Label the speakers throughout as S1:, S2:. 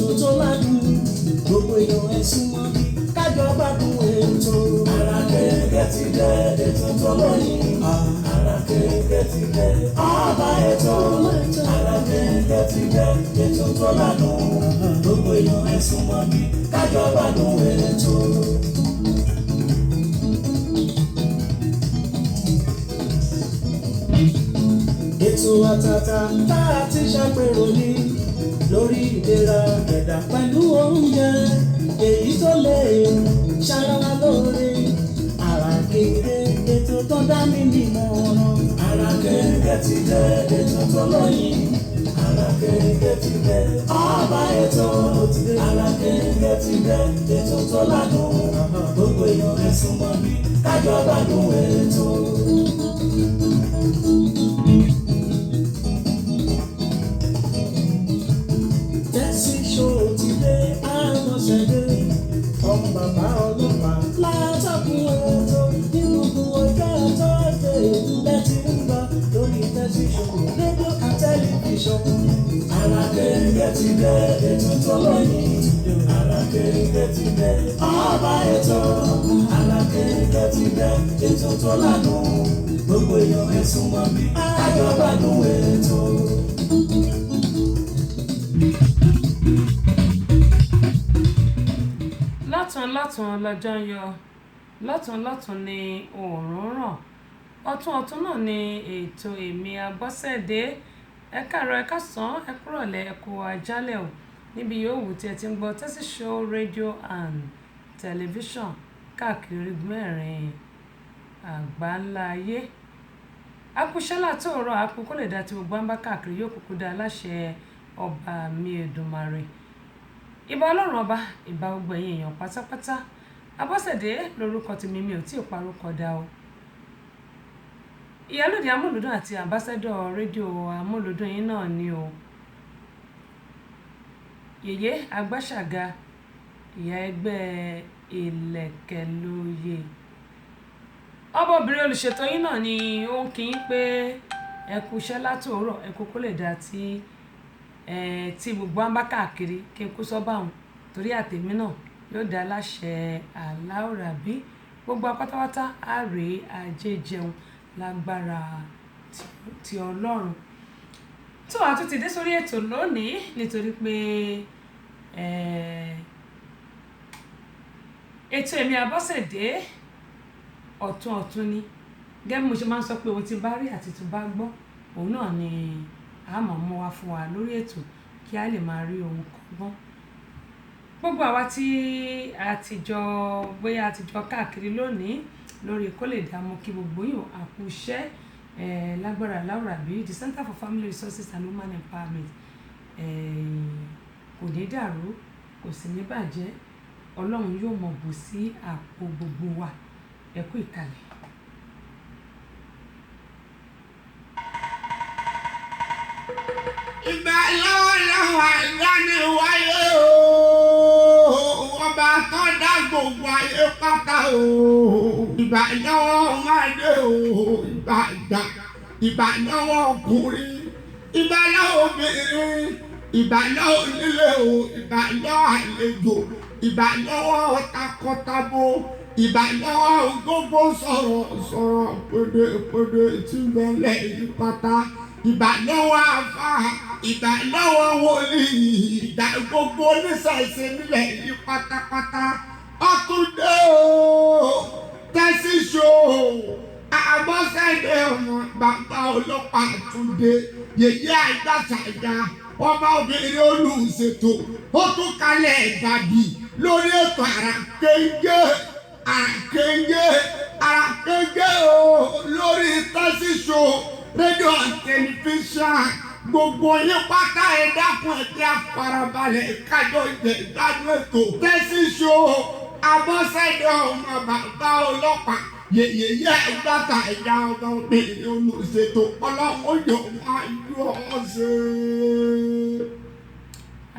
S1: ètò tó ládùn gbogbo èèyàn ẹ̀sùn mọ́ bí kájọ gbádùn ètò. Ara Kéréké ti dé ètò tó lóyìn. Ara Kéréké ti dé ọba ètò. Ara Kéréké ti dé ètò tó ládùn gbogbo èèyàn ẹ̀sùn mọ́ bí kájọ gbádùn ètò. Ètò àtàtà tá a ti ṣàpérò ní lórí ìlera ẹ̀dá pẹ̀lú oúnjẹ èyí tó lè ṣara lóore. Ara Kéréké ètò tó dání nímọ̀ràn. Ara Kéréké ti dé ètò tó lóyìn. Ara Kéréké ti dé ọba ètò. Ara Kéréké ti dé ètò tó ládùn gbogbo èèyàn ẹ̀sùn mọ́ bí kájọ gbádùn ètò. Tẹ́sí ṣó ti dé àmọ́ṣẹ́dé ọmọ bàbá ọlọ́pàá látàkùn ètò ní gbogbo ọjọ́ tọ́jú lẹ́tí ń gbọ́ lórí Tẹ́sí ṣó rédíò àti tẹlifíṣọ̀n. Ara Kéréké ti dé ètò tó lóyìn. Ara Kéréké ti dé ọba ètò. Ara Kéréké ti dé ètò tó ládùn gbogbo èèyàn ẹ̀sùn mọ́ bí kájọ gbádùn ètò.
S2: Lọ́tùn lọ́jọ́ ń yọ, lọ́tùn ni oòrùn ràn, ọ̀tún náà ni ètò Èmi Abọ́sẹ̀dé. Ẹ káàárọ̀, ẹ káàsán, ẹ kúrọ̀lẹ́, ẹ kú àjálẹ́ o níbi yòówù tí ẹ ti ń gbọ́ Tẹ́sí Show rédíò and tẹlifíṣọ̀n káàkiri mẹ́rin àgbáńlá ayé. Akúṣẹ́ látòórọ̀ àpò kó lè dá tí gbogbo ń bá káàkiri yóò kúkú dá láṣẹ ọba mi Èdùmàrè. Ìbà Ọlọ́run ọba, ìbà gbogbo ẹ̀yin èèyàn pátápátá. Abọ́sẹ̀dé lórúkọ tèmi, mi ò tí ì parúkọ dá o. Ìyálóde amúlùdùn àti àmbásádọ̀ rédíò amúlùdùn yín náà ni o. Yèyé Agbáṣàga, ìyá ẹgbẹ́ Ìlẹ̀kẹ̀lóye. Ọmọbìnrin olùṣètò yín náà ni ó ń kí yín pé ẹ kú iṣẹ́ látòórọ̀, ẹ kúkú lè dá tí gbogbo ń bá káàkiri kí n kú sọ́bà hùn torí àtèmi náà yóò dá láṣẹ Aláùrábí. Gbogbo apátápátá á rèé ajé jẹun lágbára ti Ọlọ́run. Tó a tún ti dé sórí ètò lónìí nítorí pé ètò Èmi Abọ́sẹ̀dé ọ̀tún ni gẹ́gẹ́ bí mo ṣe máa ń sọ pé ohun tí bá rí àti tó bá gbọ́ òun náà ni a máa mú wá fún wa lórí ètò kí a lè máa rí ohun kọ́gbọ́n. Gbogbo àwa tí bóyá a ti jọ káàkiri lónìí lórí kó lè dá mọ́ kí gbogbo yìí àkúṣẹ́ lágbára Aláùrábí, the Center for Family Resources and Women Empowerment kò ní dàrú, kò sì ní bàjẹ́. Ọlọ́run yóò mọ̀ bù sí àpò gbogbo wa. Ẹ kú ìkàlẹ̀.
S3: Ìgbà lọ́wọ́lọ́wọ́ ìyáni wáyé o, ọba tó dá gbogbo ayé pátá o. Ìgbà lọ́wọ́ ọmọdé o, ìgbà lọ́wọ́ ọkùnrin, ìgbà lọ́wọ́ obìnrin, ìgbà lọ́wọ́ onílé o, ìgbà lọ́wọ́ àlejò, ìgbà lọ́wọ́ takọtabo, ìgbà lọ́wọ́ gbogbo sọ̀rọ̀ pèdè tí mẹ́lẹ̀ yí pátá. Ìgbà lọ́wọ́ àfà, ìgbà lọ́wọ́ wòlíì, ìgbà gbogbo oníṣẹ̀ṣe nílẹ̀ yìí pátápátá. Ọ̀túndé o, Tẹ́sí Show, Abọ́sẹ̀dé ọmọ bàbá ọlọ́pàá Túndé, Yèyé Agbáṣàga, ọmọbìnrin olùṣètò, ó tún kalẹ̀ ìbàdí lórí ètò àràkéńgé o lórí Tẹ́sí Show rédíò tẹlifíṣàn. Gbogbo yín pátá ẹ dákun ẹ jẹ́ àfarabalẹ̀ kájọ jẹ ìgbádùn ètò Tẹ́sí Show. Abọ́sẹ̀dé ọmọ bàbá ọlọ́pàá, Yèyé Agbáṣàga, ọmọbìnrin olùṣètò, Ọlọ́run yóò máa yọ ọ́ ṣe.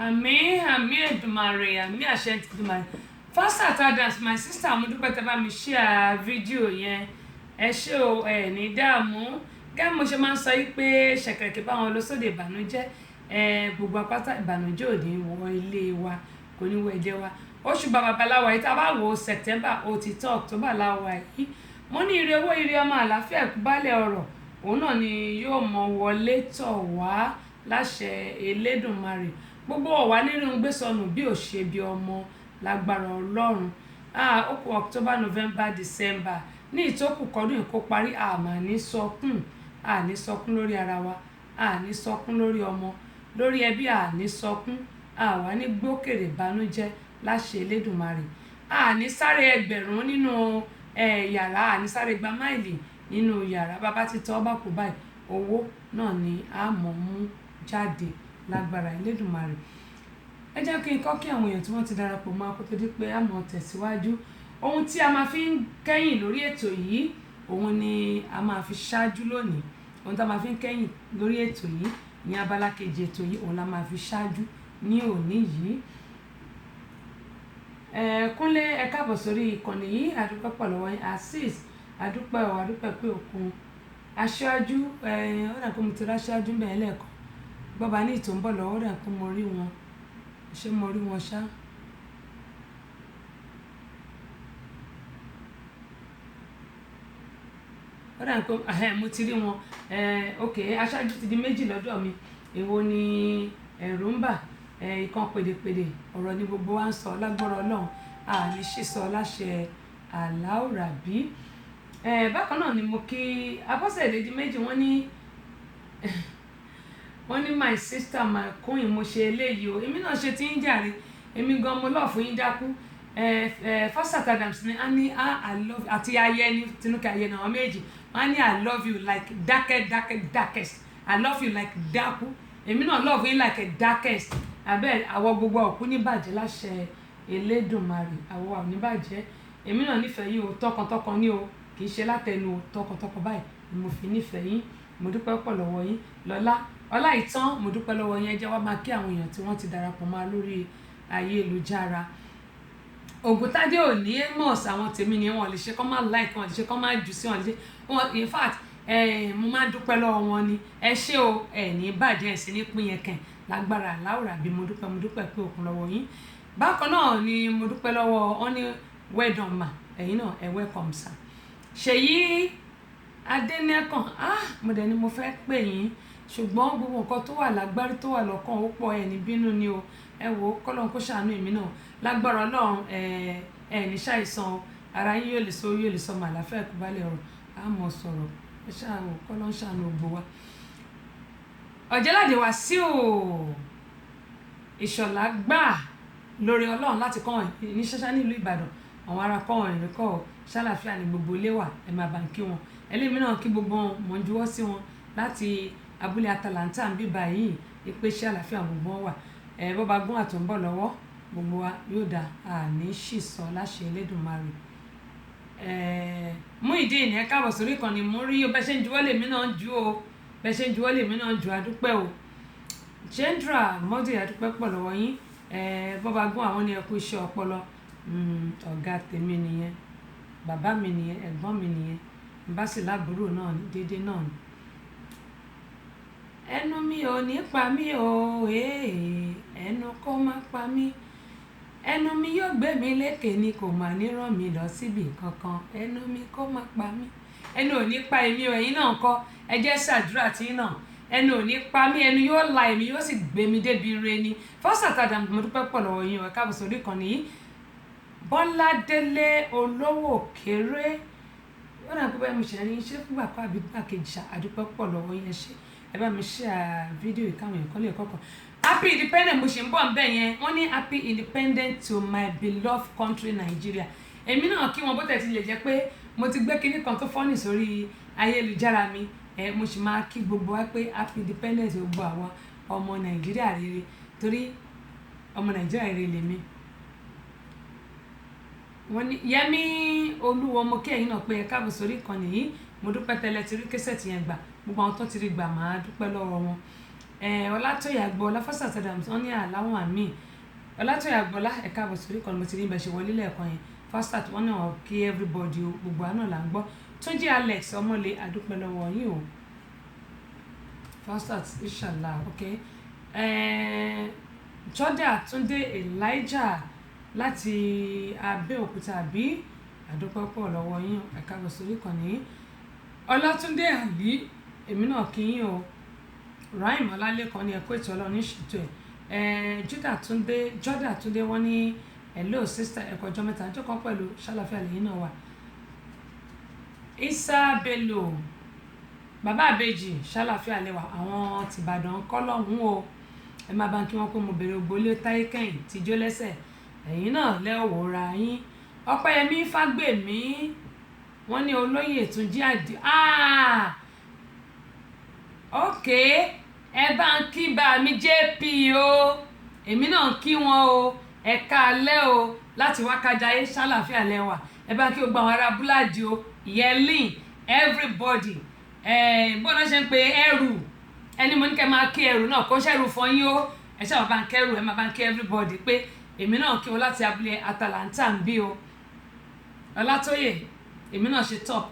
S2: Àmín Èdùmàrè, àmín àṣẹ Èdùmàrè. First attendance, my sister, mo dúpẹ́ tẹ́ bá mi share fídíò yẹn. Ẹ ṣé o, ẹ ní dààmú. Gẹ́gẹ́ mo ṣe máa ń sọ yí pé ṣẹ̀kẹ̀rẹ̀kẹ̀ bá wọn lọ sóde ìbànújẹ́, gbogbo apáta ìbànújẹ́ ò ní wọ ilé wa kò ní wọ ẹ̀jẹ̀ wa. Oṣù bàbàbà láwa yìí tá a bá wo September ó ti tán October láwa yìí mo ní ire owó ire ọmọ àlàáfíà ìkúbálẹ̀ ọ̀rọ̀ òun náà ni yóò mọ wọlé tọ̀ wá láṣẹ Elédùmarè. Gbogbo ọ̀wá nínú gbésọnù bí ò ṣe bí ọmọ lágbára Ọlọ́run. Ó kù October November December ní ìtókù kọdún kó parí àmà ní sọkún àní sọkún lórí ara wa àní sọkún lórí ọmọ lórí ẹbí àní sọkún àwa ní gbókèrè bánújẹ́ láṣẹ Elédùmarè. Àní sáré ẹgbẹ̀rún nínú yàrá àní sáré gba máìlì nínú yàrá bàbá ti tọ́ bá kú báyìí owó náà ni a mọ̀ mú jáde lágbára Elédùmarè. Ẹ jẹ́ kí n kọ́ kí àwọn èèyàn tí wọ́n ti darapọ̀ mọ́ kó tó di pé a mọ̀ tẹ̀síwájú. Ohun tí a máa fi ń kẹ́yìn lórí ètò yìí òun ni a máa fi ṣáájú lónìí. Ohun tí a máa fi ń kẹ́yìn lórí ètò yìí ní abala kejì ètò yìí òun la máa fi ṣáájú ní òní yìí. Kúnlé ẹ káàbọ̀ sórí ìkànnì yìí àdúpẹ́ pọ̀ lọ́wọ́ yín Azeez àdúpẹ́ pé òkun aṣáájú ó dà pé mo ti rí aṣáájú bẹ́ẹ̀ lẹ́ẹ̀kan bọ́ba ní ìtò ń bọ̀ lọ́wọ́ ó dà pé mo rí wọn ṣé mo rí wọn ṣá. ó dà pé mo ti rí wọn ok aṣáájú ti di méjì lọ́dọ̀ mi èwo ni ẹ̀rù ń bà ìkan pèdèpèdè ọ̀rọ̀ ni gbogbo wa ń sọ lágbára Ọlọ́run àní sísọ láṣẹ Aláùrábí. Bákan náà ni mo kí Abọ́sẹ̀dé di méjì wọ́n ní my sister my queen mo ṣe eléyìí o èmi náà ṣe tí ń jàre èmi gan mo lọ́ọ̀ fún yín dákú. Fọ́sàt Adams ni a ní I love àti Ayẹni Tinúkẹ́ Ayẹni àwọn méjì wọ́n ní I love you like darkest I love you like dákú èmi náà love you like darkest abẹ́ àwọ̀ gbogbo òkú ní bàjẹ́ láṣẹ Elédùmarè àwọ̀ àwọn oníbàjẹ́ èmi náà nífẹ̀ẹ́ yín o tọkàntọkàn ní o kì í ṣe látẹnu o tọkàntọkàn báyìí ni mo fi nífẹ̀ẹ́ yín mo dúpẹ́ pọ̀ lọ́wọ́ yín ọlá ìtàn mo dúpẹ́ lọ́wọ́ yín ẹ jẹ́ wá máa kí àwọn èèyàn tí wọ́n ti darapọ̀ mọ́ lórí ayélujára. Ògùntádé òní Amos àwọn tèmi ni wọn lè ṣe kọ́ máa like wọn lè ṣe kọ́ máa jù sí wọn lè ṣe wọn in fact mo máa dúpẹ́ lọ́wọ́ wọn ni ẹ ṣé o ní bàjẹ́ ẹ̀ sí ní pín yẹn kàn lágbára Aláùrábí mo dúpẹ́ pé òkun lọ́wọ́ yín. Bákan náà ni mo dúpẹ́ lọ́wọ́ wọn ní well done ma ẹ̀yin náà ẹ welcome sir. Ṣèyí Adénẹ́kàn mo dẹ̀ ni mo fẹ́ pè yín ṣùgbọ́n gbogbo nǹkan tó wà lágbárí tó wà lọ́kàn ó pọ̀ ẹ̀ ní bínú ni o ẹ wò ó kọ́lọ́n kó ṣàánú èmi náà lágbára Ọlọ́run ní ṣàìsàn ara yín yóò lè sọ màláfẹ́ ìkúbálẹ̀ ọ̀rọ̀ á mọ̀ sọ̀rọ̀ ẹ ṣàánú kọ́lọ́n ṣàánú gbogbo wa. Ọ̀jẹ̀ládé Wàsíù Ìṣọ̀lá gbà lórí Ọlọ́run láti kọ́ ní ṣáṣá nílùú Ìbàdàn àwọn ará kọ́ ìrìn kọ́ ṣàlàfíà ní gbogbo ilé wà ẹ máa bá ń kí wọn ẹlẹ́mìí náà kí gbogbo wọn mọ̀ ń juwọ́ sí wọn láti abúlé Atalanta ń bíbá yìí ìpè ṣàlàfíà gbogbo wọn wà bọ́ba gún àtọ̀ ń bọ̀ lọ́wọ́ gbogbo wa yóò dá àní ṣìṣọ láṣẹ Elédùmarè. Muyideen ẹ káàbọ̀ sórí ìkànnì mo rí o bẹ́ẹ̀ ṣe ń juwọ́ lèmi náà ju o bẹ́ẹ̀ ṣe ń juwọ́ lèmi náà ju adúpẹ́ o. Chendra mọ́dì adúpẹ́ pọ̀ lọ́wọ́ yín bọ́ba gún àwọn ní ẹkú iṣẹ́ ọpọlọ ọ̀gá tèmi nìyẹn bàbá mi nìyẹn ẹ̀gbọ́n mi nìyẹn bá sì lábúrò náà ní déédéé náà ni. Ẹnu mi ò ní pa mí o ẹnu kó má pa mí ẹnu mi yóò gbé mi lékè ni kò mà ní ràn mí lọ síbi kankan ẹnu mi kó má pa mí ẹnu ò ní pa èmi o ẹ̀yin náà kọ́ ẹ jẹ́ ṣàdúrà tí náà ẹnu ò ní pa mí ẹnu yóò la èmi yóò sì gbé mi débi ire ni. Fọ́sàt Adams mo dúpẹ́ pọ̀ lọ́wọ́ yín o ẹ káàbọ̀ sórí ìkànnì yìí. Bọ́ládélé olówó kéré ó dà pé báyìí mo ṣe ní ṣé fúgbà kọ́ àbí gbà kejì àdúpẹ́ pọ̀ lọ́wọ́ yín ṣe ẹ bá mi ṣe fídíò ìkáwọn ẹ̀kọ́ lè kọ́kọ́. Happy independent mo ṣe ń bọ̀ ń bẹ̀ yẹn wọ́n ní happy independent to my beloved country Nigeria èmi náà kí wọn bó tẹ̀ ti lè jẹ́ pé mo ti gbé kinní kan tó fọ́nì sórí ayélujára mi mo sì máa kí gbogbo wa pé happy independent gbogbo àwọn ọmọ Nàìjíríà rere torí ọmọ Nàìjíríà rere lèmi. Wọ́n ní Yẹmí Olúwo mo kí ẹ̀yin náà pé ẹ káàbọ̀ sórí ìkànnì yìí mo dúpẹ́ tẹ́lẹ̀ tí rí kẹ́sẹ̀tì yẹn gbà gbogbo àwọn tó ti rí gbà máa dúpẹ́ lọ́wọ́ wọn. Ọlátọ́yà Gbọ́lá Fọ́sàt Adams wọ́n ní àláwọ̀n àmì Ọlátọ́yà Gbọ́lá ẹ káàbọ̀ sórí ìkànnì mo ti rí ibẹ̀ ṣe wọlé lẹ́ẹ̀kan yẹn Fọ́sàt wọ́n náà kí everybody o gbogbo àná là ń gbọ́ Túnjí Alex ọmọlé adúpẹ́ lọ́wọ́ yín o Fọ́sàt inshallah ok Jọ́dá Túndé Elijah láti Abẹ́òkúta àbí àdúpẹ́ pọ̀ lọ́wọ́ yín ẹ̀ka gbèsòrí kan ní Ọlátúndé Àlí èmi náà kí yín o Rahim Ọlálékan ní ẹ̀kọ́ ètò ọlọ́run ṣètò ẹ̀ Jọ́dá Túndé wọ́n ní hello sister ẹ̀kọ́ ọjọ́ mẹ́ta ọjọ́ kan pẹ̀lú ṣàlàfíà lẹ́yìn náà wà Isa Bello bàbá àbèjì ṣàlàfíà lẹ́wà àwọn tìbàdàn kọ́lọ́hún o ẹ máa bá ń kí wọ́n pé mo bèrè ògbólé táyé kẹ́yìn tíjó lẹ́sẹ̀ ẹ̀yìn náà lẹ́wọ̀ ra yín Ọpẹ́yẹmí Fágbèmí wọ́n ní olóyè Túnjí Àdì ok ẹ bá ń kí bá mi JP o èmi náà kí wọn o ẹ káalẹ́ o láti Wákàjáyé ṣàlàfíà lẹ́wà ẹ bá ń kí gbogbo àwọn ará Búlàdì o Yẹlin everybody bọ́dọ̀ ṣe ń pe ẹrù ẹni mo ní kẹ́ máa kí ẹrù náà kó ṣẹ́rù fún yín o ẹ ṣáà máa bá ń kẹ́rù ẹ máa bá ń kí everybody pé èmi náà kí wọn láti abúlé Atalanta ń bí o Ọlátóyè èmi náà ṣe top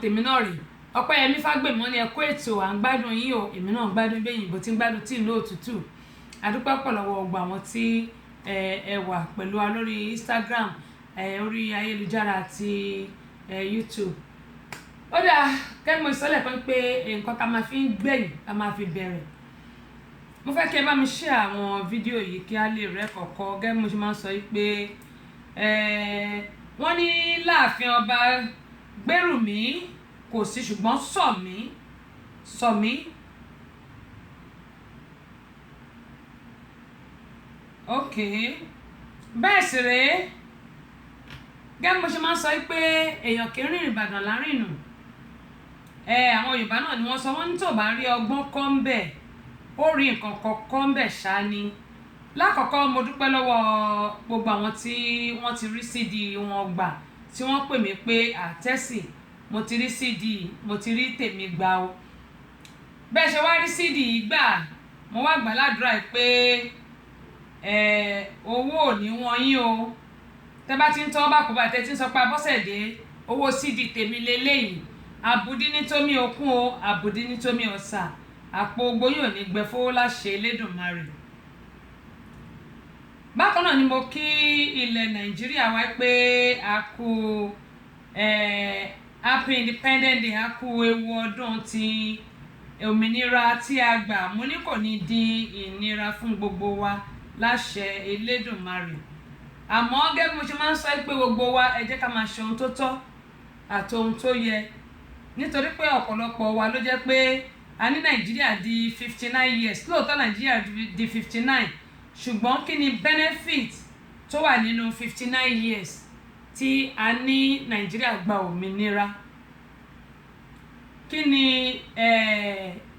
S2: tèmi náà rè Ọpẹ́yẹmí Fágbèmí wọ́n ní ẹ kú ètò à ń gbádùn yín o èmi náà ń gbádùn bẹ́yìn bó ti ń gbádùn tí ìlú òtútù adúpẹ́ pọ̀ lọ́wọ́ ọgbà àwọn tí ẹ wà pẹ̀lú wa lórí Instagram orí ayélujára àti YouTube ó dáa kẹ́mi ìsọ́lẹ̀ kan pé nǹkan ká máa fi ń gbẹ̀yìn ká máa fi bẹ̀rẹ̀ mo fẹ́ kí ẹ bá mi share àwọn fídíò yìí kí á lè rẹ́ kọ̀ọ̀kan gẹ́gẹ́ mo ṣe máa ń sọ yìí pé wọ́n ní láàfin ọba Gbérùmí kò sí ṣùgbọ́n Sọ̀mí ok bẹ́ẹ̀ sì rèé gẹ́gẹ́ mo ṣe máa ń sọ yìí pé èèyàn kì í rìn Ìbàdàn lárìnù àwọn Yorùbá náà ni wọ́n sọ wọ́n ní tó bá rí ọgbọ́n kọ́ ń bẹ̀ ó rí nǹkan kọ̀ọ̀kan ń bẹ̀ ṣá ni lákọ̀ọ́kọ́ mo dúpẹ́ lọ́wọ́ gbogbo àwọn tí wọ́n ti rí CD wọn gbà tí wọ́n pè mí pé àtẹ́sì mo ti rí CD mo ti rí tèmi gbà o bẹ́ẹ̀ ṣe wá rí CD yìí gbà mo wá gbà ládùúrà pé owó ò ní wọ́n yín o tẹ́ bá ti ń tọ́ bá kó bá tẹ́ ti ń sọ pé Abọ́sẹ̀dé owó CD tèmi lélẹ́yìí àbùdí ní tómi okun o àbùdí ní tómi ọ̀sà àpò gbóyò ní gbẹfowó láṣẹ Elédùmarè bákan náà ni mo kí ilẹ̀ Nàìjíríà wá pé a kú happy independent day a kú ewu ọdún ti òmìnira tí a gbà mo ní kò ní di ìnira fún gbogbo wa láṣẹ Elédùmarè àmọ́ gẹ́gẹ́ bí mo ṣe máa ń sọ pé gbogbo wa ẹ jẹ́ ká máa ṣe ohun tó tọ́ àti ohun tó yẹ nítorí pé ọ̀pọ̀lọpọ̀ wa ló jẹ́ pé a ní Nàìjíríà di 59 years lóòótọ́ Nàìjíríà di 59 ṣùgbọ́n kí ni benefit tó wà nínú 59 years tí a ní Nàìjíríà gba òmìnira kí ni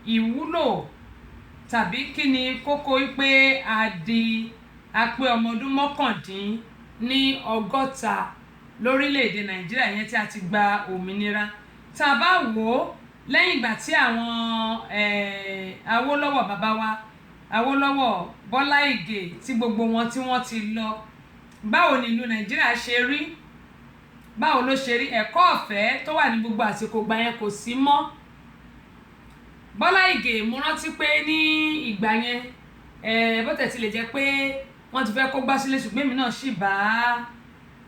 S2: ìwúlò tàbí kí ni kókó pé a pé ọmọ ọdún mọ́kàndín ní ọgọ́ta lórílẹ̀‐èdè Nàìjíríà yẹn tí a ti gba òmìnira tá a bá wò ó lẹ́yìn ìgbà tí àwọn Awólọ́wọ̀ bàbá wa Awólọ́wọ̀ Bọ́lá Ìgè tí gbogbo wọn tí wọ́n ti lọ báwo ni ìlú Nàìjíríà ṣe rí báwo ló ṣe rí ẹ̀kọ́ ọ̀fẹ́ tó wà ní gbogbo àsìkò gbà yẹn kò sí mọ́ Bọ́lá Ìgè mo rántí pé ní ìgbà yẹn bó tẹ̀ ti lè jẹ́ pé wọ́n ti fẹ́ kó gbá sílé ṣùgbọ́n èmi náà sì bá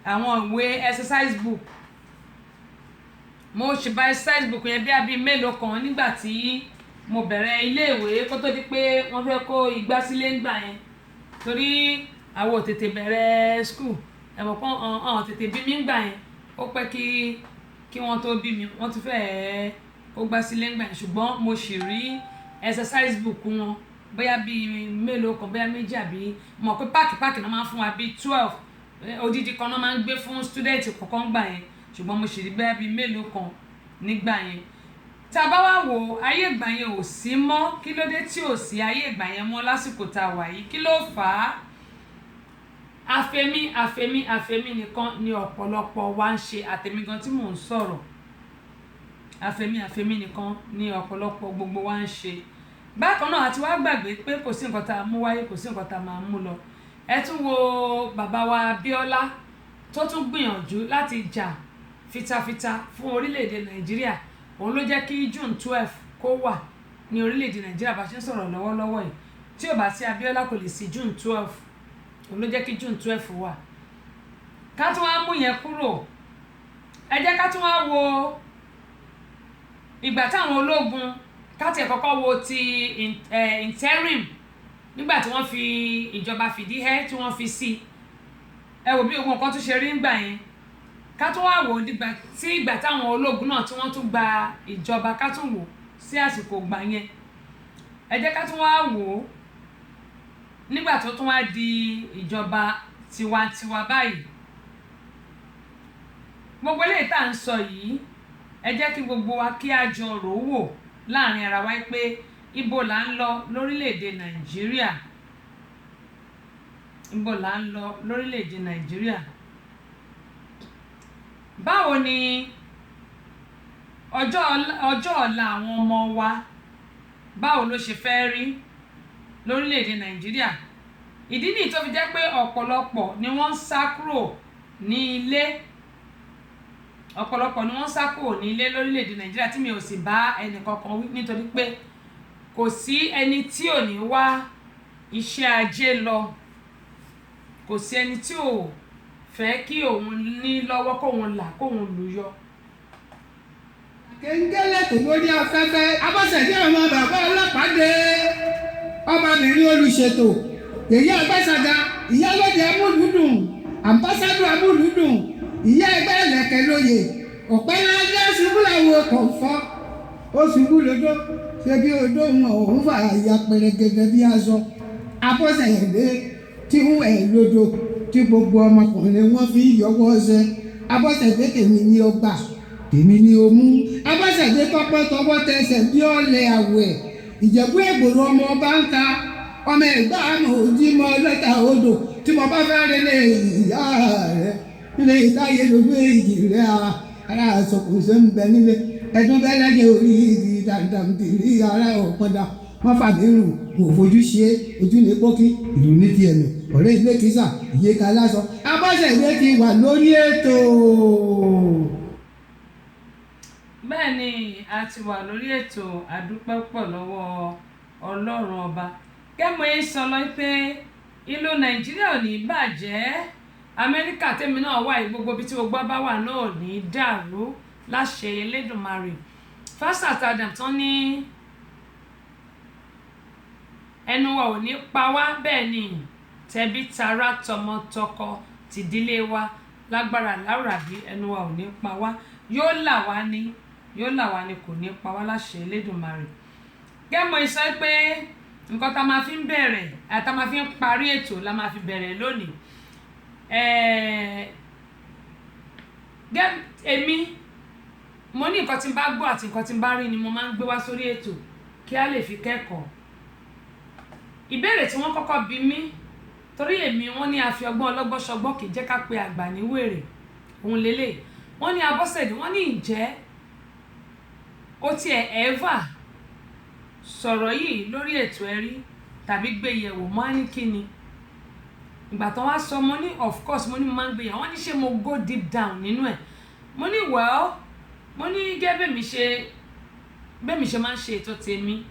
S2: àwọn ìwé exercise book mo sì bá exercise book yẹn bí abí mélòó kan nígbà tí mo bẹ̀rẹ̀ iléèwé kó tó di pé wọ́n fẹ́ kó igbá sílé ńgbà yẹn torí àwọn ò tètè bẹ̀rẹ̀ school ẹ̀mọ̀ kan ọ̀hún tètè bí mi ńgbà yẹn ó pẹ́ kí wọ́n tó bí mi wọ́n ti fẹ́ kó gbá sílé ńgbà yẹn ṣùgbọ́n mo sì rí exercise book wọn bóyá bíi mélòó kan bóyá méjì àbí mọ̀ pé páàkì náà máa ń fún wa bíi 12 odidi kan náà máa ń gbé fún student kọ̀ọ̀kan gbà yẹn ṣùgbọ́n mo sì rí bóyá bíi mélòó kan nígbà yẹn tá a bá wá wò ayé ìgbà yẹn ò sí mọ́ kí ló dé tí ò sí ayé ìgbà yẹn mọ́ lásìkò tá a wà yìí kí ló fà á àfẹ́mí nìkan ni ọ̀pọ̀lọpọ̀ wa ń ṣe àtẹ̀mí gan tí mò ń sọ̀rọ̀ àfẹ́mí nìkan ni ọ̀pọ̀lọpọ̀ gbogbo wa ń ṣe bákan náà àti wá gbàgbé pé kò sí nǹkan tá a mú wáyé kò sí nǹkan tá a máa mú lọ ẹ tún wo bàbá wa Abíọ́lá tó tún gbìyànjú láti jà fitafita fún orílẹ̀-èdè Nàìjíríà òun ló jẹ́ kí June 12 kó wà ní orílẹ̀-èdè Nàìjíríà bá ṣe ń sọ̀rọ̀ lọ́wọ́lọ́wọ́ yìí tí ò bá sí Abíọ́lá kò lè sí June 12 òun ló jẹ́ kí June 12 wà. Ká tún wá mú yẹn kúrò, ẹ jẹ́ ká tún wá wo ìgbà táwọn ológun ká tiẹ̀ kọ́kọ́ wo ti interim nígbà tí wọ́n fi ìjọba fìdíhẹ́ tí wọ́n fi sí ẹ wò bí ogun kan tún ṣe rí ńgbà yẹn. Ká tún wá wò ìgbà táwọn ológun náà tí wọ́n tún gba ìjọba ká tún wò sí àsìkò gbà yẹn. Ẹ jẹ́ ká tún wá wò nígbà tó tún wá di ìjọba tiwantiwa báyìí. Gbogbo eléyìí tá à ń sọ yìí ẹ jẹ́ kí gbogbo wa kí a jọ rò ó wò láàrin ara wa pé ibo là ń lọ lórílẹ̀‐èdè Nàìjíríà, ibo là ń lọ lórílẹ̀‐èdè Nàìjíríà. Báwo ni ọjọ́ ọ̀la àwọn ọmọ wa báwo ló ṣe fẹ́ rí lórílẹ̀‐èdè Nàìjíríà? Ìdí nìyí tó fi jẹ́ pé ọ̀pọ̀lọpọ̀ ni wọ́n ń sá kúrò ní ilé, ọ̀pọ̀lọpọ̀ ni wọ́n sá kúrò ní ilé lórílẹ̀‐èdè Nàìjíríà tí mi ò sì bá ẹnì kankan wí nítorí pé kò sí ẹni tí ò ní wá iṣẹ́ ajé lọ, kò sí ẹni tí ò fẹ́ kí òun ní lọ́wọ́ kóun là kóun lù yọ.
S3: Kéńgélé tó lórí afẹ́fẹ́ Abọ́sẹ̀dé ọmọ bàbá ọlọ́pàá dé ọmọbìnrin olùṣètò èyí Àgbàṣàgà ìyálóde amúlùdùn àmbásádù amúlùdùn ìyá ẹgbẹ́ ẹlẹ́kẹ̀ lóye ọ̀pẹ́ lájá ṣubú làwọn ọkọ̀ fọ́ ó ṣubú lódó ṣe bí odó wọn òun fà ya pẹrẹgẹdẹ bí aṣọ. Abọ́sẹ̀dé tí ń ẹ̀ lódò tí gbogbo ọmọkùnrin wọn fi yọwọ́ ṣe. Abọ́sẹ̀dé tèmi ní ọgbà tèmi ní omú. Abọ́sẹ̀dé tọpẹ́ tọwọ́ tẹsẹ̀ bí ọ̀lẹ̀ àwẹ̀ Ìjẹ̀bú Ègbòrò ọmọ ọba ń ta ọmọ ẹ̀gbá àmọ́ òjì mọ́ lẹ́tà odò tí mo bá fẹ́ rí lé ìyá rẹ̀ nílé ìtayé lójú èjì rẹ̀ ara àsọkùn ṣe ń bẹ nílé ẹ̀dún bẹ́ẹ̀ lẹ́jẹ̀ orí ìdí dandan tìrí ara ọ̀pọ̀dà wọ́n fàmí rù kò fojú ṣe ojú ní pókí ìlú ní ti ẹ̀mí ọ̀rẹ́ ilé kìsà ìyíká lásọ. Abọ́sẹ̀dé ti wà lórí ètò.
S2: Bẹ́ẹ̀ ni a ti wà lórí ètò àdúpẹ́ pọ̀ lọ́wọ́ Ọlọ́run ọba. Kẹ́mọ̀ yín sọ lọ pé ìlú Nàìjíríà ò ní bàjẹ́, Amẹ́ríkà tèmi náà wà yìí gbogbo ibi tí gbogbo bá wà náà ò ní dàrú láṣẹ Elédùmarè. Fásitì Adam tán ní ẹnu wa ò ní pa wá, bẹ́ẹ̀ ni tẹbí tará tọmọ tọkọ tìdílé wa lágbára láwùrábí ẹnu wa ò ní pa wá, yóò là wá ní kò ní pa wá láṣẹ Elédùmarè. Kẹ́mọ̀ yín sọ pé nǹkan tá máa fi ń bẹ̀rẹ̀ tá máa fi ń parí ètò la máa fi bẹ̀rẹ̀ lónìí. Èmi mo ní nǹkan tí n bá gbọ́ àti nǹkan tí n bá rí ni mo máa ń gbé wá sórí ètò kí a lè fi kẹ́kọ̀ọ́. Ìbéèrè tí wọ́n kọ́kọ́ bi mí torí èmi wọ́n ní a fi ọgbọ́n ọlọ́gbọ́n ṣọgbọ́n kì í jẹ́ ká pe àgbà ní wèrè òun lélẹ̀. Wọ́n ní Abọ́sẹ̀dé wọ́n ní ǹjẹ́ ó tiẹ̀ ever sọ̀rọ̀ yìí lórí ètò ẹ̀rí tàbí gbé yẹ̀wò mọ́ ní kíni. Ìgbà tó wá sọ mo ní of course mo ní mo máa ń gbé yẹ̀wò. Wọ́n ní ṣé mo go deep down nínú ẹ̀. Mo ní well mo ní gẹ́gẹ́ bẹ́ẹ̀ mi ṣe máa ń ṣe ètò tèmi.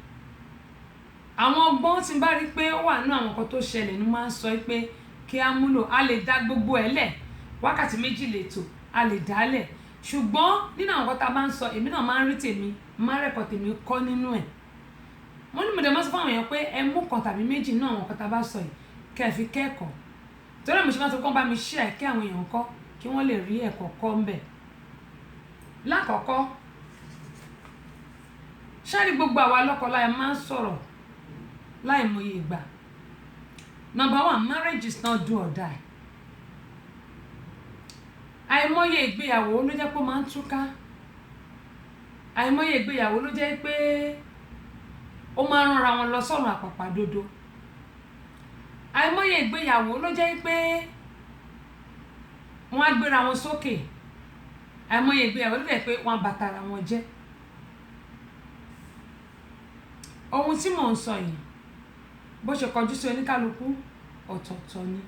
S2: Àwọn ọgbọ́n tí n bá rí pé ó wà nínú àwọn nǹkan tó ṣẹlẹ̀ ni máa ń sọ pé kí á múlò. A lè dá gbogbo ẹ̀ lẹ̀ wákàtí méjì lètò a lè dálẹ̀, ṣùgbọ́n nínú àwọn nǹkan tá a bá ń sọ èmi náà máa ń rí tèmi máa ń rẹ̀kọ̀ tèmi kọ́ nínú ẹ̀. Mo ní mo dẹ̀ máa sọ fún àwọn èèyàn pé ẹ mú kan tàbí méjì nínú àwọn nǹkan tá a bá sọ yìí kẹ́ ẹ fi kẹ́kọ̀ọ́. Torí mo ṣe máa sọ pé wọ́n bá mi share kí àwọn èèyàn kọ́ kí wọ́n lè rí ẹ̀kọ́ kọ́ ń bẹ̀. Lákọ̀ọ́kọ́ ṣáàrí gbogbo àwa lọ́kọláya máa ń sọ̀rọ̀ láìmọye ìgbà. Number one, marriage is not do or die. Àìmọye ìgbéyàwó ló jẹ́ pé ó máa ń túká. Àìmọye ìgbéyàwó ló jẹ́ pé ó máa ń ránra wọn lọ sọ́run àpàpàdodo. Àìmọye ìgbéyàwó ló jẹ́ pé wọ́n á gbéra wọn sókè. Àìmọye ìgbéyàwó ló jẹ́ pé wọ́n á bàtàrà wọn jẹ́. Ohun tí mò ń sọ yìí bó ṣe kọjú sí oníkálukú ọ̀tọ̀ọ̀tọ̀ ni.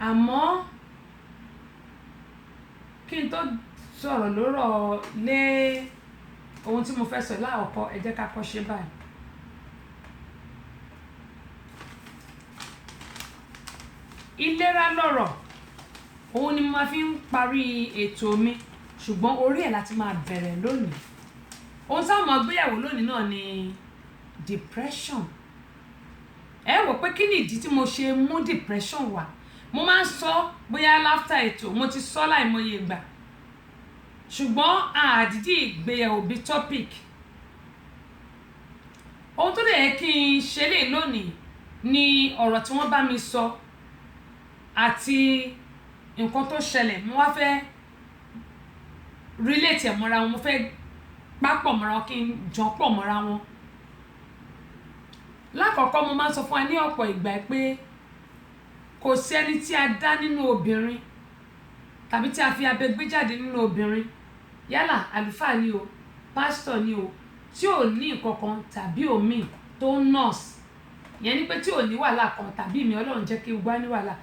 S2: Àmọ́ kí n tó sọ̀rọ̀ lórọ̀ lé ohun tí mo fẹ́ sọ láàkọ́kọ́ ẹ jẹ́ ká kọ́ ṣe báyìí. Ìlera lọ́rọ̀, òun ni mo máa fi ń parí ètò mi, ṣùgbọ́n orí ẹ̀ láti máa bẹ̀rẹ̀ lónìí. Ohun tí a máa gbéyàwó lónìí náà ni depression. Ẹ wò pé kí ni ìdí tí mo ṣe mú depression wá. Mo máa ń sọ bóyá láfta ètò mo ti sọ láìmọye ìgbà, ṣùgbọ́n àdídì ìgbéyàwó bí topic. Ohun tó dẹ̀ yẹ kí n ṣe lè lónìí ni ọ̀rọ̀ tí wọ́n bá mi sọ àti nǹkan tó ṣẹlẹ̀. Mo wá fẹ́ relate ẹ̀ mọ́ra wọn, mo fẹ́ pápọ̀ mọ́ra wọn, kí n jọ pọ̀ mọ́ra wọn. Lákọ̀ọ́kọ́ mo máa ń sọ fún ẹ ní ọ̀pọ̀ ìgbà pé kò sí ẹni tí a dá nínú obìnrin tàbí tí a fi abẹ gbé jáde nínú obìnrin, yálà àlùfáà ni o, pásítọ̀ ni o, tí ò ní nǹkankan tàbí omi tó ń nọ́ọ̀sì. Ìyẹn ni pé tí ò ní wàhálà kan tàbí mi, Ọlọ́run jẹ́ kí gbogbo wa ní wàhálà.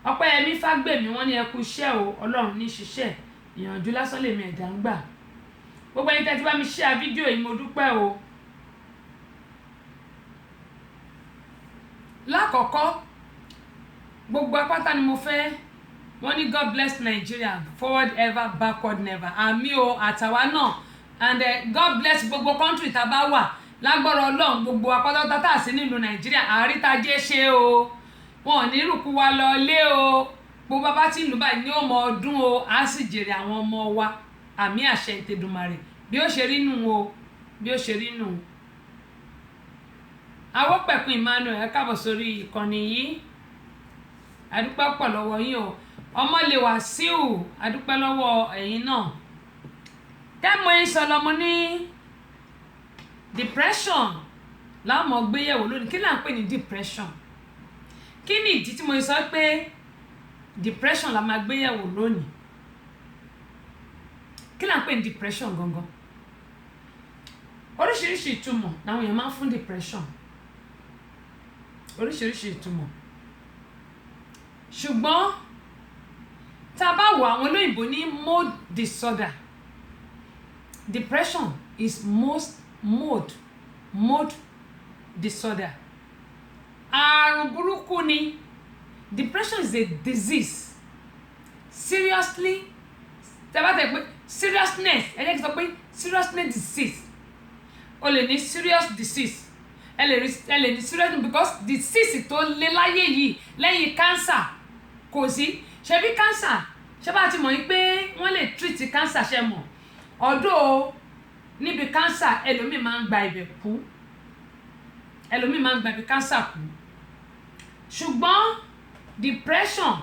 S2: Ọpẹ́yẹmí Fágbèmí wọ́n ní ẹ kú iṣẹ́ o, Ọlọ́run ní ṣiṣẹ́, ìyànjú lásán lèmi ẹ̀dá ń gbà. Gbogbo ẹni tẹ́ ti bá mi share fídíò yìí mo dúpẹ́ o. Lákọ̀ọ́kọ́ gbogbo apáta ni mo fẹ́, wọ́n ní God bless Nigeria, forward ever, backward never. Àmì o, àtàwa náà, and God bless gbogbo country tá a bá wà. Lágbọ́rọ̀ Ọlọ́run gbogbo apáta tá a sí nílùú Nàìjíríà, àrítajé ṣe o, wọn ò ní rùkú wa lọ lé o, gbogbo bàbá tí ìlú báyìí ní ọmọ ọdún o, á sì jèrè àwọn ọmọ wa. Àmì àṣẹ Ìtèdùmarè. Bí ó ṣe rí nù o, bí ó ṣe rí nù. Awópẹ̀kun Emmanuel, ẹ káàbọ̀ sórí ìkànnì yìí. Adúpẹ́ pọ̀ lọ́wọ́ yín o. Ọmọlé Wàsíù, adúpẹ́ lọ́wọ́ ẹ̀yin náà. Tẹ́mọ̀ ìsọlọmọ ní depression láàmú gbéyẹ̀wò lónìí. Kí là ń pè ní depression? Kí ni ìdí tí mo sọ pé depression la máa gbéyẹ̀wò lónìí? Kí là ń pè ní depression gangan? Oríṣiríṣi ìtumọ̀ làwọn èèyàn máa ń fún depression. Oríṣiríṣi ìtumọ̀. Ṣùgbọ́n tá a bá wo àwọn olóyìnbó ní mood disorder. Depression is mood disorder. Àrùn burúkú ni. Depression is a disease. Seriously, tẹ́ bá tẹ̀ pé seriousness, ẹ jẹ́ kí n sọ pé seriousness disease. O lè ní serious disease. Ẹ lè ní serious because disease tó lé láyé yìí lẹ́yìn cancer kò sí. Ṣebí cancer, ṣé bá ti mọ̀ yín pé wọ́n lè treat cancer ṣe mọ̀. Although níbi cancer ẹlòmíì máa ń gba ibẹ̀ kú. Ẹlòmíì máa ń gba ibi cancer kú. Ṣùgbọ́n depression,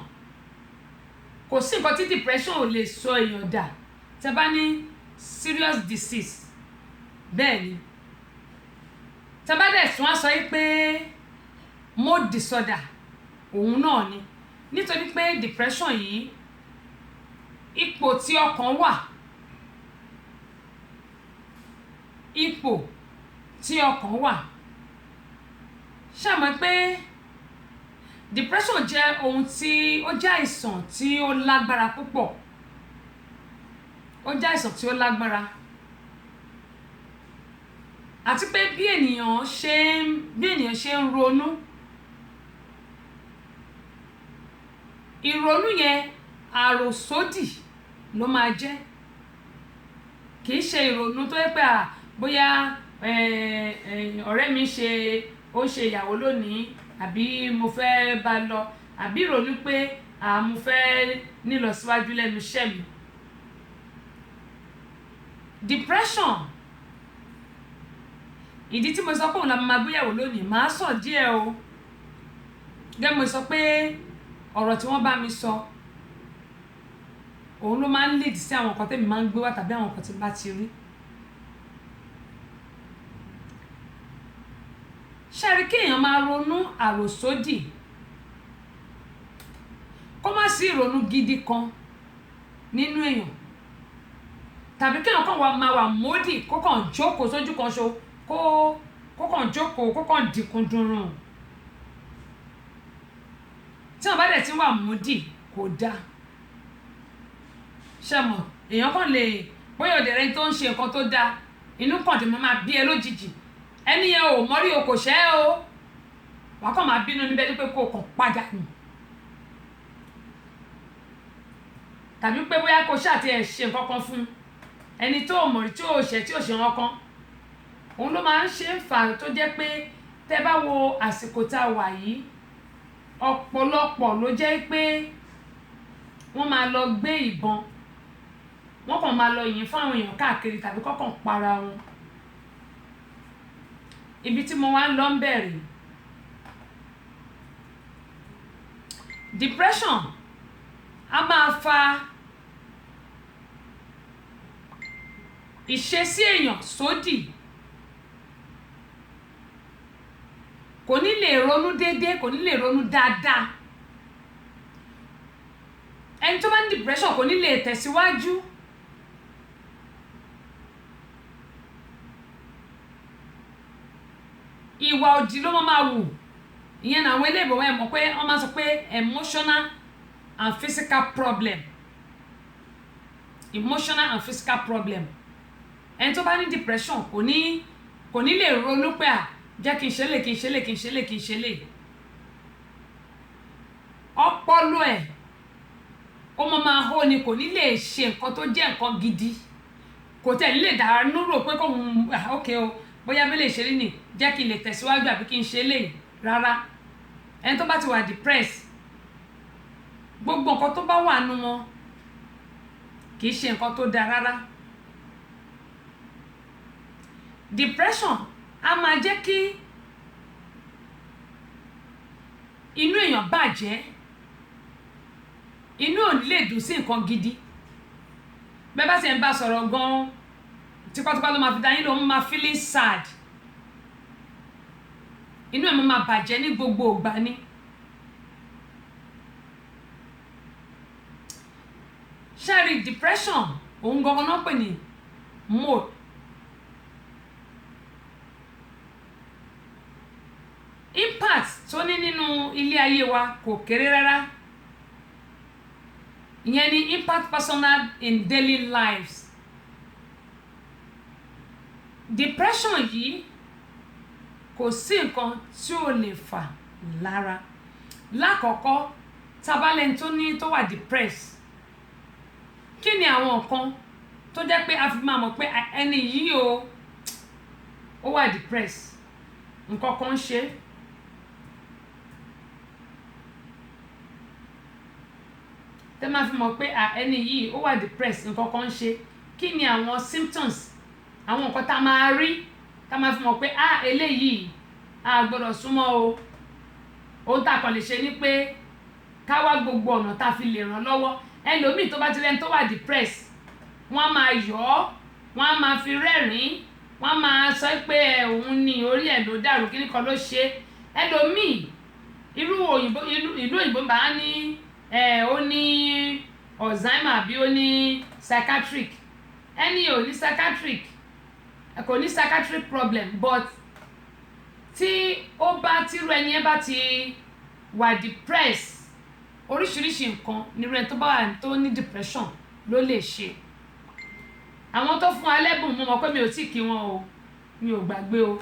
S2: kò sí nǹkan tí depression ò lè sọ èèyàn dà. Tẹ́ bá ní serious disease, bẹ́ẹ̀ ni. Tẹ́ bá dẹ̀ tún á sọ yìí pé mood disorder, òun náà ni. Nítorí pé depression yìí, ipò tí ọkàn wà, ipò tí ọkàn wà. Ṣé mọ̀ pé depression jẹ́ ohun tí ó jẹ́ àìsàn tí ó lágbára púpọ̀. Ó jẹ́ àìsàn tí ó lágbára. Àti pé bí ènìyàn ṣe ń ronú, ìrònú yẹn àròsódì ló máa jẹ́. Kì í ṣe ìrònú tó yẹ pé bóyá ọ̀rẹ́ mi ó ṣe ìyàwó lónìí àbí mo fẹ́ bá lọ, àbí ìrònú pé mo fẹ́ nílọsíwájú lẹ́nu iṣẹ́ mi. Depression, ìdí tí mo sọ pé òun la máa gbéyàwó lónìí, màá sọ díẹ̀ o. Gẹ́gẹ́ mo sọ pé ọ̀rọ̀ tí wọ́n bá mi sọ, òun ló máa ń lead sí àwọn nǹkan tẹ́mi máa ń gbé wá tàbí àwọn nǹkan tí bá ti rí. Ṣé rí kí èèyàn máa ronú àròsódì, kó má sí ìrònú gidi kan nínú èèyàn, tàbí kí èèyàn kàn máa wà módì, kó kàn jókòó sójú kan ṣo, kó kàn jókòó, kó kàn dìkun dùnrùn. Tí wọ́n bá dẹ̀ ti wà módì kò dáa. Ṣé mọ̀, èèyàn kàn lè bóyá òdèrè tó ń ṣe nǹkan tó dáa, inú kàn dé máa bí ẹ lójijì ẹni yẹn ò mọ́rí o kò ṣẹ́ o wàá kàn máa bínú níbẹ̀ ní pé kó kàn padà nù tàbí pé bóyá kó ṣáà ti ẹ̀ ṣe nǹkan kan fún ẹni tó mọ̀ tí ò ṣe nǹkan kan òun ló máa ń ṣe ń fà tó jẹ́ pé tẹ́ bá wo àsìkò tá a wà yìí ọ̀pọ̀lọpọ̀ ló jẹ́ pé wọ́n máa lọ gbé ìbọn wọ́n kàn máa lọ yìn fún àwọn èèyàn káàkiri tàbí kọ́kàn para wọn ibi tí mo wá ń lọ ń bẹ̀rẹ̀ depression a máa fa ìṣesí èèyàn sódì kò ní lè ronú déédéé kò ní lè ronú dáadáa ẹni tó bá ní depression kò ní lè tẹ̀síwájú ìwà òdì ló máa wù ìyẹn náà àwọn eléèbó wọn mọ̀ pé wọ́n máa sọ pé emotional and physical problem emotional and physical problem ẹni tó bá ní depression kò ní lè ronú pé jẹ́ kí n ṣe lè kí n ṣe lè kí n ṣe lè kí n ṣe lè ọpọlọ ẹ̀ ó máa hó ni kò ní lè ṣe nǹkan tó jẹ́ nǹkan gidi kò tẹ̀ ní lè dànù rò pé kò ok o bóyá bí lè ṣe rí ni jẹ́ kí n lè tẹ̀síwájú àbí kí n ṣe lè rárá ẹni tó bá ti wà depressed gbogbo nǹkan tó bá wà nù wọn kì í ṣe nǹkan tó dáa rárá depression a máa jẹ́ kí inú èèyàn bàjẹ́ inú ò ní lè dùn sí nǹkan gidi bẹ́ẹ̀ bá sì ń bá sọ̀rọ̀ gan-an tipátipá ló máa fi dá yín lóhùn máa feeling sad inú ẹ̀ máa bàjẹ́ ní gbogbo ìgbà ni ṣáàrí depression òun gangan náà pè ní mood impact tó ní nínú ilé ayé wa kò kéré rárá ìyẹn ni impact personal in daily lives depression yìí kò sí nǹkan tí ò lè fà lára lákọ̀ọ́kọ́ tabalẹ̀ tó wà depressed kí ni àwọn nǹkan tó jẹ́ pé a fi máa mọ̀ pé ẹni yìí ó wà depressed nǹkan kan ń ṣe tẹ́ máa fi mọ̀ pé ẹni yìí ó wà depressed nǹkan kan ń ṣe kí ni àwọn symptoms àwọn nǹkan tá a máa rí tá a máa fi mọ̀ pé eléyìí a gbọ́dọ̀ súnmọ́ o ohun tá a kàn lè ṣe ni pé ká wá gbogbo ọ̀nà tá a fi lè ràn lọ́wọ́ ẹlòmíì tó bá ti lẹ́ni tó wà depressed wọ́n á máa yọ̀ ọ́ wọ́n á máa fi rẹ́rìn-ín wọ́n á máa sọ pé òun ni orí ẹ̀ ló dàrú kíní kan ló ṣe ẹlòmíì ìlú òyìnbó bá ní ó ní Alzheimer àbí ó ní psychiatric ẹni ò ní psychiatric kò ní psychiatric problem but tí ó bá tírú ẹni ẹ bá ti wà depressed oríṣiríṣi nǹkan nírú ẹni tó bá wà tó ní depression ló lè ṣe àwọn tó fún alẹ́bùn mo mọ̀ pé mi ò tí kí wọn o mi ò gbàgbé o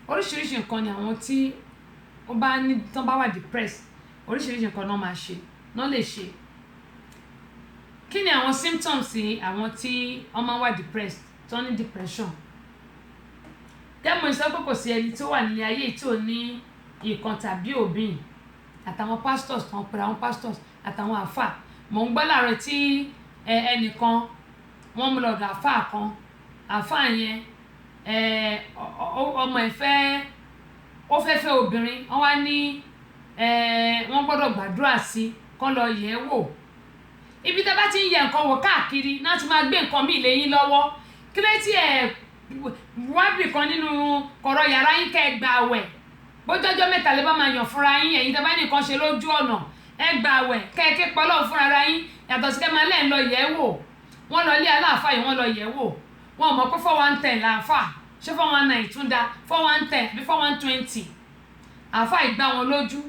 S2: oríṣiríṣi nǹkan ni àwọn tí ó bá ní tán bá wà depressed oríṣiríṣi nǹkan náà máa ṣe náà lè ṣe kí ni àwọn symptoms àwọn tí wọ́n máa wà depressed tó ní depression gẹ́gẹ́ sọ pé kò sí ẹni tó wà nílé ayé tí ò ní ìkan tàbí òbí àtàwọn pastors kan pẹ̀lú àwọn pastors àtàwọn àfà mò ń gbọ́ láàárọ̀ tí ẹnìkan wọ́n mú lọ́dọ̀ àfà kan àfà yẹn ọmọ ẹ̀ ó fẹ́ fẹ́ obìnrin wọ́n wá ní wọ́n gbọ́dọ̀ gbàdúrà sí kán lọ yẹ̀ ẹ́ wò ibi tá a bá ti ń yẹ nǹkan wò káàkiri náà ti máa gbé nǹkan míì lẹ́yìn lọ́wọ́ kí ló ti wábì kan nínú kọ̀rọ̀ yàrá yín kẹ́ ẹ gba àwẹ̀ bójọ́jọ́ mẹ́ta lè bá máa yàn fúnra yín ẹ̀yin tá a bá nìkan ṣe lójú ọ̀nà ẹ gba àwẹ̀ kẹ́ ẹ ké pọ́lọ́ fúnra ara yín yàtọ̀ sí kẹ́ máa lẹ́ẹ̀ lọ yẹ̀ ẹ́ wò wọ́n lọ ilé aláàfáà yìí wọ́n lọ yẹ̀ ẹ́ wò wọ́n mọ̀ pé 410 làáfà ṣé 419 tún da 410 bí 420 àáfà ìgbà wọn lójú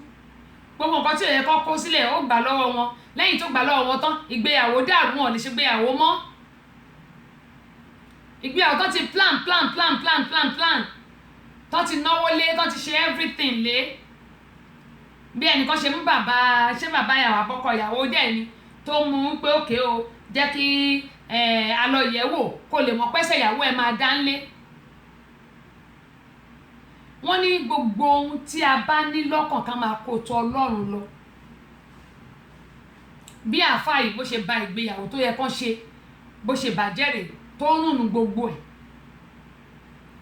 S2: gbogbo nǹkan tí ó yẹ kó kó sílẹ̀ ó gbà lọ́wọ́ wọn lẹ́yìn tó gbà lọ́wọ́ wọn tán ìgbéyàwó dàrú wọn ò lè ṣe gbéyàwó mọ́ ìgbéyàwó tó ti plan tó ti náwó lé, tó ti ṣe everything lé, bí ẹnìkan ṣe mú bàbá ìyàwó àbọ́kọ ìyàwó dẹ̀ ni tó mú pé òkè o jẹ́ kí alọ́yẹ̀wò kó lè mọ̀ pẹ́sẹ̀ ìyàwó ẹ̀ máa dá ńlé. wọ́n ní gbogbo ohun tí a bá ní lọ́kàn ká máa kó tọ̀ Ọlọ́run lọ. bí àáfàá yìí bó ṣe ba ìgbéyàwó tó yẹ kán ṣe bó ṣe bàjẹ́ rè tó ń rùnù gbogbo ẹ̀,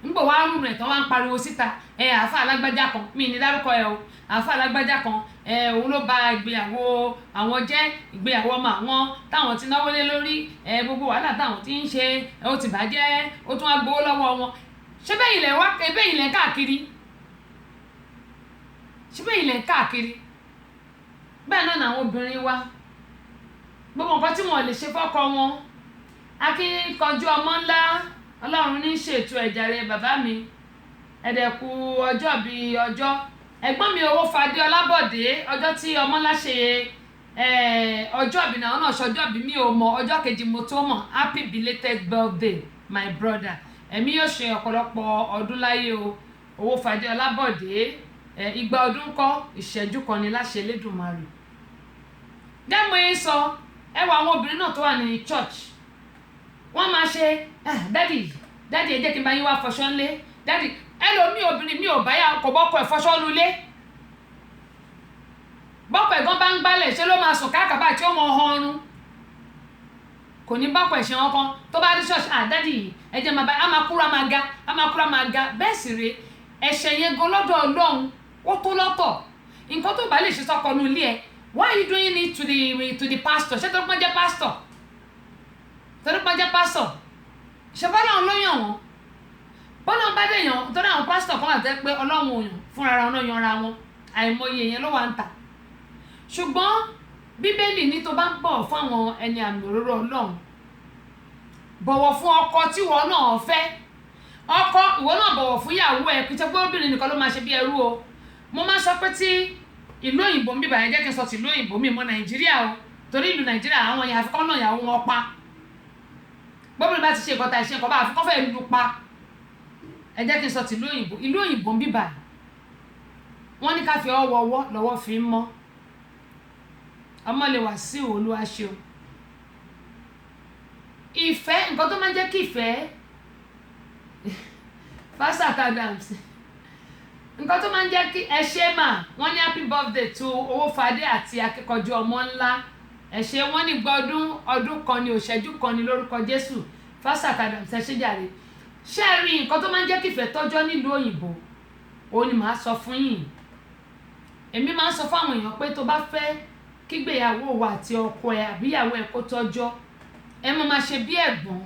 S2: nígbà wàá rùnù ẹ̀ tán wá ń pariwo síta àáfàá alágbájá kan, mi ní dárúkọ ẹ o, àáfàá alágbájá kan òun ló ba ìgbéyàwó àwọn jẹ́, ìgbéyàwó ọmọ àwọn táwọn ti náwó lé lórí, gbogbo wàhálà táwọn ti ń ṣe ó ti bàjẹ́, ó tún wá gbowó lọ́wọ́ wọn. ṣé bẹ́ẹ̀ ilẹ̀ káàkiri, ṣé bẹ́ẹ̀ ilẹ̀ káàkiri. bẹ́ẹ̀ náà làwọn obìnrin wa gbogbo nǹkan tí wọ́n lè ṣe fọ́kọ wọn. akíkanjú ọmọ ńlá Ọlọ́run ní ṣètò ẹ̀jàre bàbá mi, ẹ̀dẹ̀kù ọjọ́ bíi ọjọ́. ẹ̀gbọ́n mi Owófadé Ọlábọ̀dé, ọjọ́ tí ọmọ ńlá ṣe ọjọ́ ìbí náà ṣọjọ́ ìbí mi ò mọ ọjọ́ kejì mo tó mọ̀. happy belated birthday my brother, ẹ̀mí yóò ṣe ọ̀pọ̀lọpọ̀ ọdún láyé o. Owófadé Ọlábọ̀dé, igba ọdún kọ́ ìṣẹ́jú kan ni láṣẹ Elédùmarè. dẹ́mo yín sọ ẹwà àwọn obìnrin náà tó wà ní church, wọ́n máa ṣe dádì ẹ jẹ́ kí n bá yín wá fọṣọ ńlé, dádì ẹlòmíì obìnrin mi ò báyà kò bọ́kọ ẹ̀ fọṣọ nulẹ̀, bọ́kọ ẹ̀ gan bá ń gbálẹ̀ ṣé ló máa sùn káàkàbà tí ó mọ ọrùn, kò ní bọ́kọ ẹ̀ ṣe wọn kan. tó bá dé ṣọ́ọ̀ṣì dádì ẹ jẹ́ máa bá a máa kúrò máa ga bẹ́ẹ̀ sì rè ẹ̀ṣẹ̀ yẹn gan lọ́dọ̀ Ọlọ́run ó tó lọ́tọ̀. nǹkan tó bá lè ṣe sọ́kọ nu ilé ẹ̀, why are you doing it to the pastor? ṣé tó pọ́n jẹ́ pastor? ṣe bọ́lá òun ló yàn wọ́n, bọ́lá bá dé yàn torí àwọn pásítọ̀ kan àti pé Ọlọ́run ò yàn fúnra ara wọn yanra wọn, àìmọye yẹn ló wà ń tà. ṣùgbọ́n Bíbélì ní tó bá ń bọ̀ fún àwọn ẹni àmì òróró Ọlọ́run, bọ̀wọ̀ fún ọkọ tí ìwọ náà fẹ́, ọkọ ìwọ náà bọ̀wọ̀ fún ìyàwó ẹ̀, kí n ṣe pé obìnrin nìkan ló máa ṣe bí ẹrú o. mo máa sọ pé tí ìlú òyìnbó ń bíbà yẹn jẹ́ kí n sọ ti ìlú òyìnbó mi mọ́ Nàìjíríà o, torí ìlú Nàìjíríà àwọn èèyàn àfikọ́ náà ìyàwó wọn pa, bọ́bìnrin bá ti ṣe nǹkan ta ìṣe nǹkan bá àfikọ́ fẹ́ lu pa. ẹ jẹ́ kí n sọ ti ìlú òyìnbó ń bíbà wọ́n ní ká fi ọwọ́ ọwọ́ lọ́wọ́ fi ń mọ́. ọmọ lè wà sí Olúwa ṣe o. ìfẹ́, nǹkan tó máa ń jẹ́ kí ìfẹ́ Pastor Adams, nǹkan tó máa ń jẹ́ kí ẹ ṣe mà wọ́n ní happy birthday to Owófadé àti akíkanjú ọmọ ńlá. ẹ ṣé wọ́n ní gbọ́dún ọdún kan ní òṣẹ́jú kan ní lórúkọ Jésù. Pastor Adams ẹ ṣé jàre. ṣé ẹ rí nǹkan tó máa ń jẹ́ kí ìfẹ́ tọ́jọ́ nílùú òyìnbó òun ni màá sọ fún yín. èmi máa ń sọ fún àwọn èèyàn pé tó bá fẹ́ kígbéyàwó wa àti ọkọ ẹ àbí ìyàwó ẹ kó tọ́jọ́, ẹ máa ṣe bí ẹ̀gbọ́n